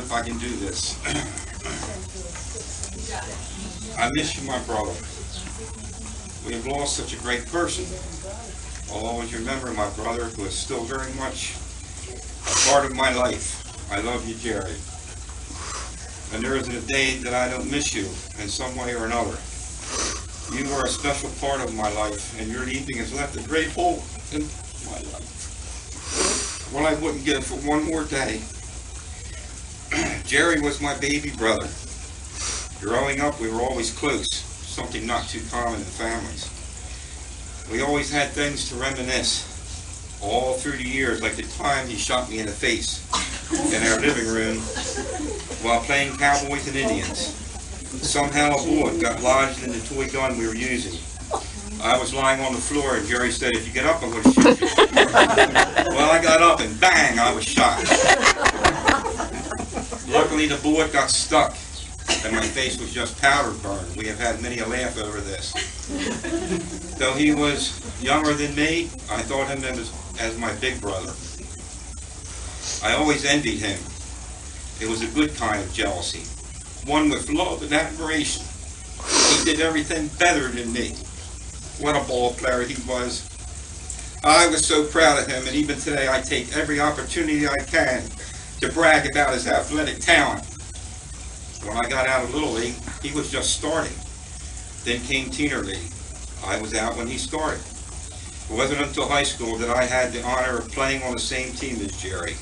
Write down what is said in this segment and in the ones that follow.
if I can do this. I miss you, my brother. We have lost such a great person. I'll always remember my brother, who is still very much a part of my life. I love you, Jerry. And there isn't a day that I don't miss you in some way or another. You are a special part of my life, and your leaving has left a great hole in my life. Well, I wouldn't give for one more day. Jerry was my baby brother. Growing up, we were always close, something not too common in families. We always had things to reminisce all through the years, like the time he shot me in the face in our living room while playing cowboys and Indians. Somehow a bullet got lodged in the toy gun we were using. I was lying on the floor and Jerry said, "If you get up, I'm going to shoot you." Well, I got up and bang, I was shot. Luckily the bullet got stuck and my face was just powder burned. We have had many a laugh over this. Though he was younger than me, I thought him as my big brother. I always envied him. It was a good kind of jealousy, one with love and admiration. He did everything better than me. What a ball player he was. I was so proud of him, and even today I take every opportunity I can to brag about his athletic talent. When I got out of Little League, he was just starting. Then came Teener League. I was out when he started. It wasn't until high school that I had the honor of playing on the same team as Jerry.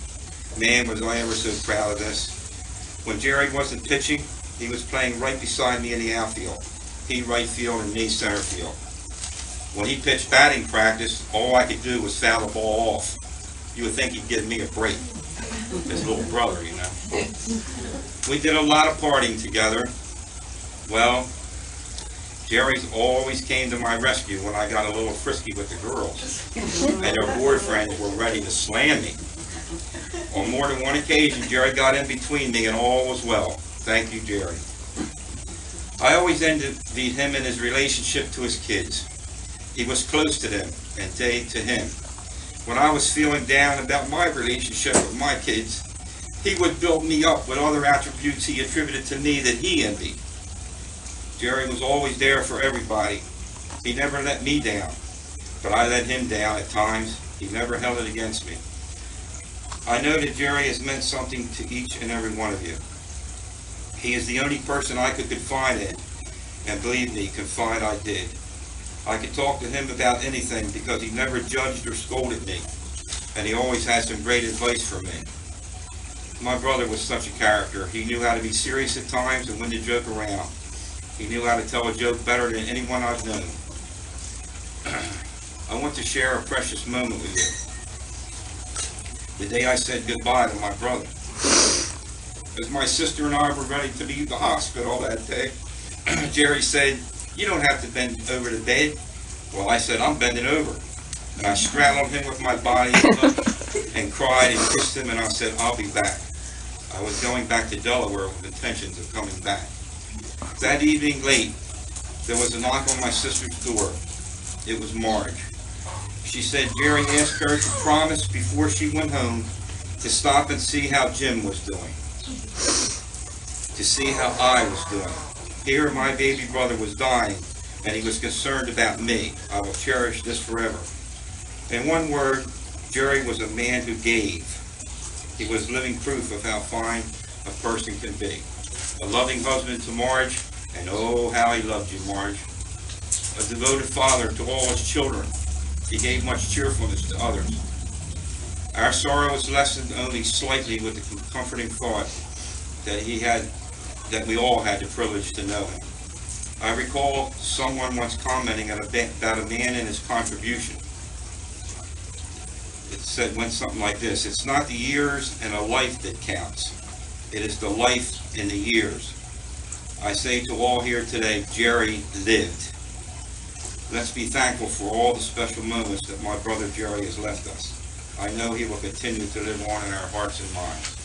Man, was I ever so proud of this. When Jerry wasn't pitching, he was playing right beside me in the outfield. He right field and me center field. When he pitched batting practice, all I could do was foul the ball off. You would think he'd give me a break. His little brother, you know. We did a lot of partying together. Well, Jerry always came to my rescue when I got a little frisky with the girls. And their boyfriends were ready to slam me. On more than one occasion, Jerry got in between me and all was well. Thank you, Jerry. I always envied him in his relationship to his kids. He was close to them and they to him. When I was feeling down about my relationship with my kids, he would build me up with other attributes he attributed to me that he envied. Jerry was always there for everybody. He never let me down, but I let him down at times. He never held it against me. I know that Jerry has meant something to each and every one of you. He is the only person I could confide in, and believe me, confide I did. I could talk to him about anything because he never judged or scolded me, and he always had some great advice for me. My brother was such a character. He knew how to be serious at times and when to joke around. He knew how to tell a joke better than anyone I've known. I want to share a precious moment with you. The day I said goodbye to my brother. As my sister and I were ready to leave the hospital that day, Jerry said, "You don't have to bend over the bed." Well, I said, "I'm bending over." And I straddled him with my body and cried and kissed him, and I said, "I'll be back." I was going back to Delaware with intentions of coming back. That evening late, there was a knock on my sister's door. It was Marge. She said Jerry asked her to promise before she went home to stop and see how Jim was doing, to see how I was doing. Here my baby brother was dying, and he was concerned about me. I will cherish this forever. In one word, Jerry was a man who gave. He was living proof of how fine a person can be. A loving husband to Marge, and oh, how he loved you, Marge. A devoted father to all his children. He gave much cheerfulness to others. Our sorrow is lessened only slightly with the comforting thought that we all had the privilege to know him. I recall someone once commenting about a man and his contribution. It went something like this: "It's not the years and a life that counts. It is the life in the years." I say to all here today, Jerry lived. Let's be thankful for all the special moments that my brother Jerry has left us. I know he will continue to live on in our hearts and minds.